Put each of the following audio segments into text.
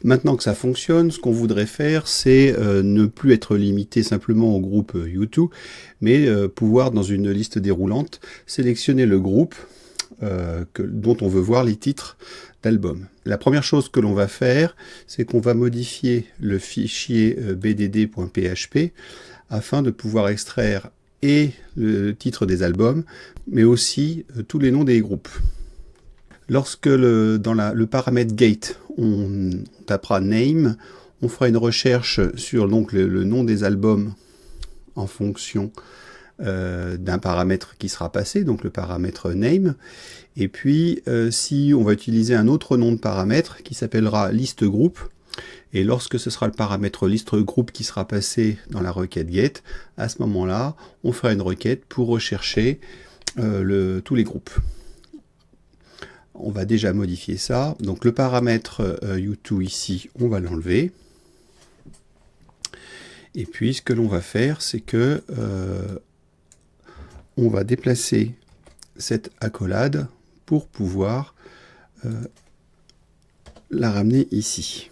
Maintenant que ça fonctionne, ce qu'on voudrait faire, c'est ne plus être limité simplement au groupe U2, mais pouvoir, dans une liste déroulante, sélectionner le groupe dont on veut voir les titres d'album. La première chose que l'on va faire, c'est qu'on va modifier le fichier bdd.php afin de pouvoir extraire et le titre des albums, mais aussi tous les noms des groupes. Lorsque dans le paramètre gate, on tapera name, on fera une recherche sur donc, le nom des albums en fonction d'un paramètre qui sera passé, donc le paramètre name. Et puis, si on va utiliser un autre nom de paramètre qui s'appellera liste groupe, et lorsque ce sera le paramètre liste groupe qui sera passé dans la requête get, à ce moment-là, on fera une requête pour rechercher tous les groupes. On va déjà modifier ça. Donc le paramètre U2 ici, on va l'enlever. Et puis ce que l'on va faire, c'est que on va déplacer cette accolade pour pouvoir la ramener ici.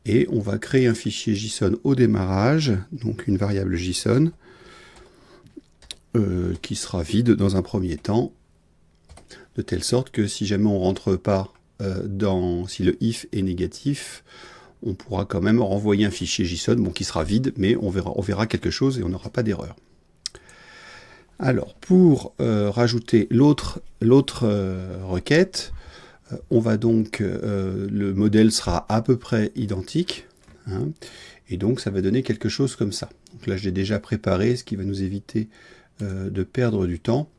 Et on va créer un fichier JSON au démarrage, donc une variable JSON, qui sera vide dans un premier temps, de telle sorte que si jamais on ne rentre pas si le if est négatif, on pourra quand même renvoyer un fichier JSON qui sera vide, mais on verra quelque chose et on n'aura pas d'erreur. Alors, pour rajouter l'autre requête, on va donc, le modèle sera à peu près identique, hein, et donc ça va donner quelque chose comme ça. Donc là, j'ai déjà préparé, ce qui va nous éviter de perdre du temps.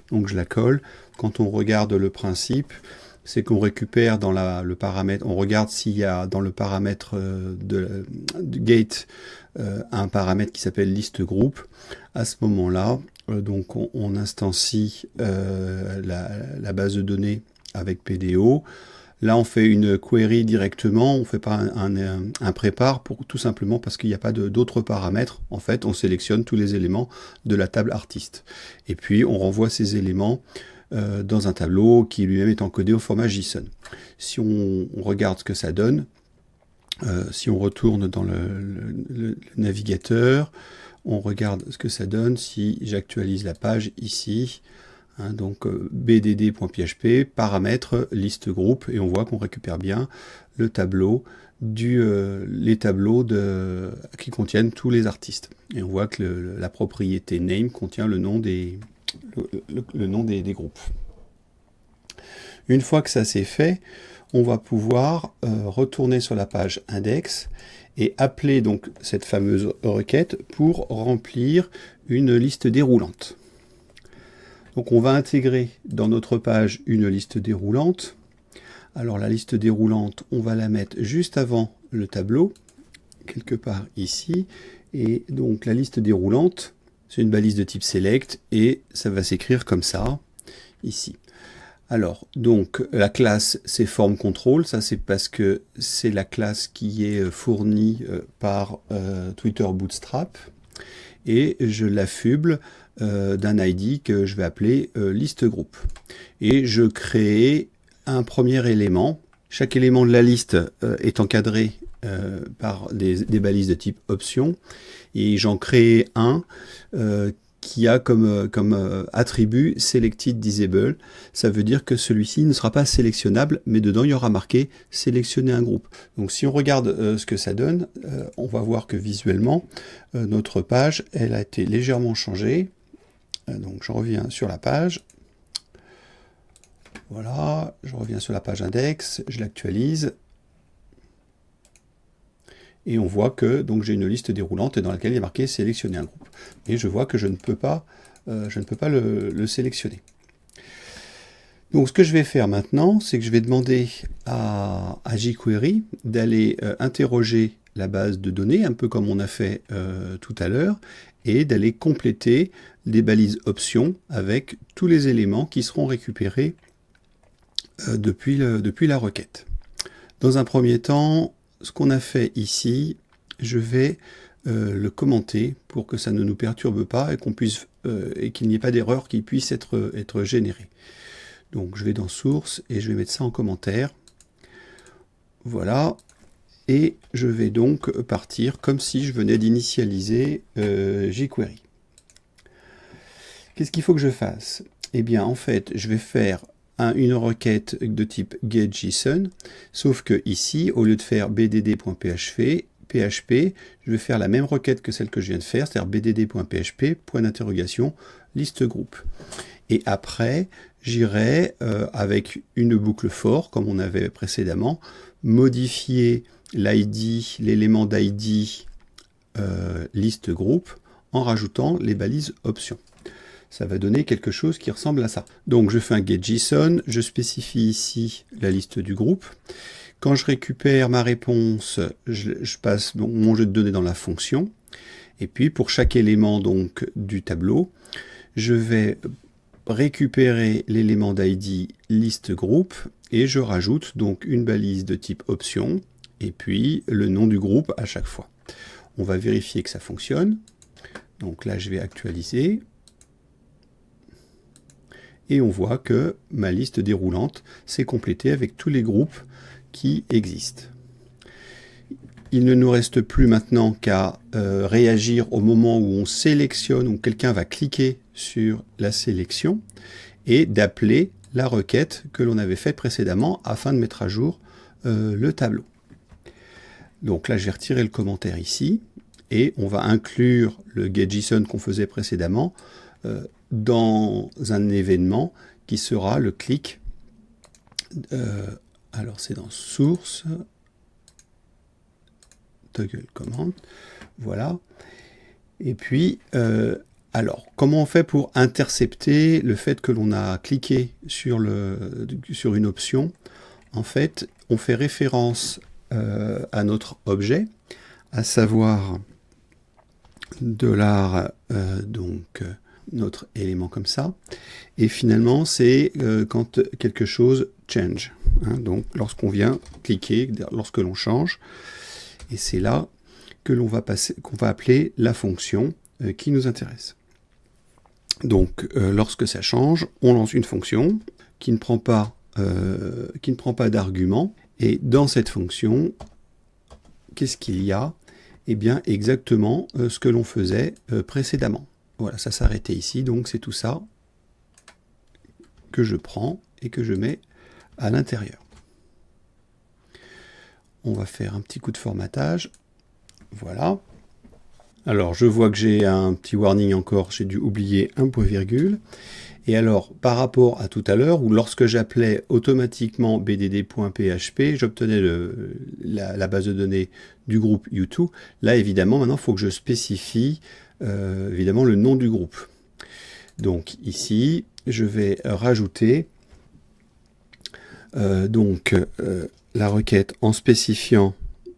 Donc je la colle. Quand on regarde le principe, c'est qu'on récupère dans le paramètre, on regarde s'il y a dans le paramètre de gate un paramètre qui s'appelle liste groupe. À ce moment-là, donc on instancie la base de données avec PDO. Là, on fait une query directement, on ne fait pas un prépare, tout simplement parce qu'il n'y a pas d'autres paramètres. En fait, on sélectionne tous les éléments de la table artiste. Et puis, on renvoie ces éléments dans un tableau qui lui-même est encodé au format JSON. Si on regarde ce que ça donne, si on retourne dans le navigateur, on regarde ce que ça donne si j'actualise la page ici. Donc bdd.php, paramètres, liste groupe, et on voit qu'on récupère bien le tableau les tableaux qui contiennent tous les artistes. Et on voit que la propriété name contient le nom des groupes. Une fois que ça c'est fait, on va pouvoir retourner sur la page index et appeler donc cette fameuse requête pour remplir une liste déroulante. Donc on va intégrer dans notre page une liste déroulante. Alors la liste déroulante, on va la mettre juste avant le tableau, quelque part ici. Et donc la liste déroulante, c'est une balise de type select et ça va s'écrire comme ça, ici. Alors, donc la classe c'est form control, ça c'est parce que c'est la classe qui est fournie par Twitter Bootstrap. Et je l'affuble d'un ID que je vais appeler liste groupe. Et je crée un premier élément. Chaque élément de la liste est encadré par des balises de type option. Et j'en crée un qui a comme attribut selected disable. Ça veut dire que celui-ci ne sera pas sélectionnable, mais dedans il y aura marqué sélectionner un groupe. Donc si on regarde ce que ça donne, on va voir que visuellement notre page elle a été légèrement changée. Donc je reviens sur la page. Voilà, je reviens sur la page index, je l'actualise. Et on voit que donc j'ai une liste déroulante dans laquelle il est marqué sélectionner un groupe. Et je vois que je ne peux pas le sélectionner. Donc ce que je vais faire maintenant, c'est que je vais demander à jQuery d'aller interroger la base de données, un peu comme on a fait tout à l'heure, et d'aller compléter des balises options avec tous les éléments qui seront récupérés depuis la requête. Dans un premier temps, ce qu'on a fait ici, je vais le commenter pour que ça ne nous perturbe pas et qu'on puisse et qu'il n'y ait pas d'erreur qui puisse être générée. Donc je vais dans source et je vais mettre ça en commentaire. Voilà. Et je vais donc partir comme si je venais d'initialiser jQuery. Qu'est-ce qu'il faut que je fasse? Eh bien, en fait, je vais faire une requête de type getJSON, sauf que ici, au lieu de faire bdd.php, je vais faire la même requête que celle que je viens de faire, c'est-à-dire bdd.php, point d'interrogation, liste groupe. Et après, j'irai avec une boucle for, comme on avait précédemment, modifier l'ID, l'élément d'ID liste groupe, en rajoutant les balises options. Ça va donner quelque chose qui ressemble à ça. Donc je fais un getJSON, je spécifie ici la liste du groupe. Quand je récupère ma réponse, je passe mon jeu de données dans la fonction. Et puis pour chaque élément donc du tableau, je vais récupérer l'élément d'ID liste groupe et je rajoute donc une balise de type option et puis le nom du groupe à chaque fois. On va vérifier que ça fonctionne. Donc là je vais actualiser. Et on voit que ma liste déroulante s'est complétée avec tous les groupes qui existent. Il ne nous reste plus maintenant qu'à réagir au moment où on sélectionne, où quelqu'un va cliquer sur la sélection, et d'appeler la requête que l'on avait faite précédemment afin de mettre à jour le tableau. Donc là, je vais retirer le commentaire ici, et on va inclure le getJSON qu'on faisait précédemment dans un événement qui sera le clic. Alors c'est dans source, toggle command, voilà. Et puis, alors, comment on fait pour intercepter le fait que l'on a cliqué sur une option? En fait, on fait référence à notre objet, à savoir donc notre élément comme ça, et finalement c'est quand quelque chose change, hein, donc lorsqu'on vient cliquer, lorsque l'on change, et c'est là que qu'on va appeler la fonction qui nous intéresse. Donc lorsque ça change, on lance une fonction qui ne prend pas d'argument, et dans cette fonction, qu'est-ce qu'il y a? Eh bien exactement ce que l'on faisait précédemment. Voilà, ça s'arrêtait ici, donc c'est tout ça que je prends et que je mets à l'intérieur. On va faire un petit coup de formatage. Voilà. Alors, je vois que j'ai un petit warning encore, j'ai dû oublier un point virgule. Et alors, par rapport à tout à l'heure, où lorsque j'appelais automatiquement bdd.php, j'obtenais la base de données du groupe U2, là, évidemment, maintenant, il faut que je spécifie évidemment le nom du groupe. Donc ici, je vais rajouter la requête en spécifiant,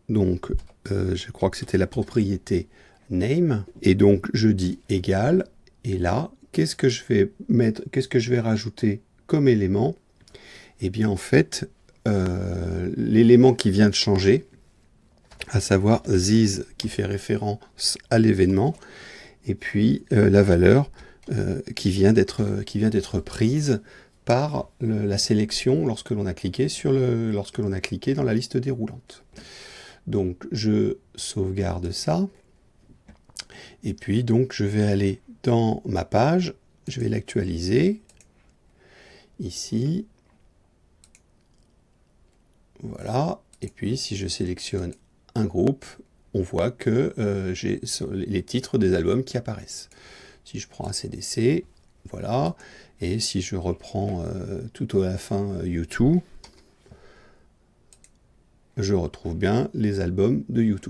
donc je crois que c'était la propriété name, et donc je dis égal, et là, qu'est-ce que je vais rajouter comme élément? Eh bien en fait, l'élément qui vient de changer, à savoir this qui fait référence à l'événement, et puis la valeur qui vient d'être prise par la sélection lorsque l'on a cliqué dans la liste déroulante. Donc je sauvegarde ça, et puis donc je vais aller dans ma page, je vais l'actualiser ici, voilà, et puis si je sélectionne un groupe, on voit que j'ai les titres des albums qui apparaissent. Si je prends ACDC, voilà, et si je reprends tout à la fin U2, je retrouve bien les albums de U2.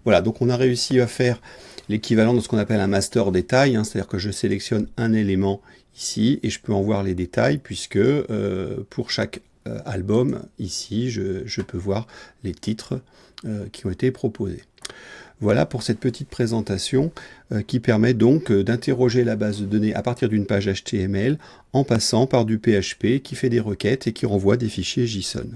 Voilà, donc on a réussi à faire l'équivalent de ce qu'on appelle un master détail, hein, c'est-à-dire que je sélectionne un élément ici et je peux en voir les détails puisque pour chaque album, ici, je peux voir les titres qui ont été proposés. Voilà pour cette petite présentation qui permet donc d'interroger la base de données à partir d'une page HTML en passant par du PHP qui fait des requêtes et qui renvoie des fichiers JSON.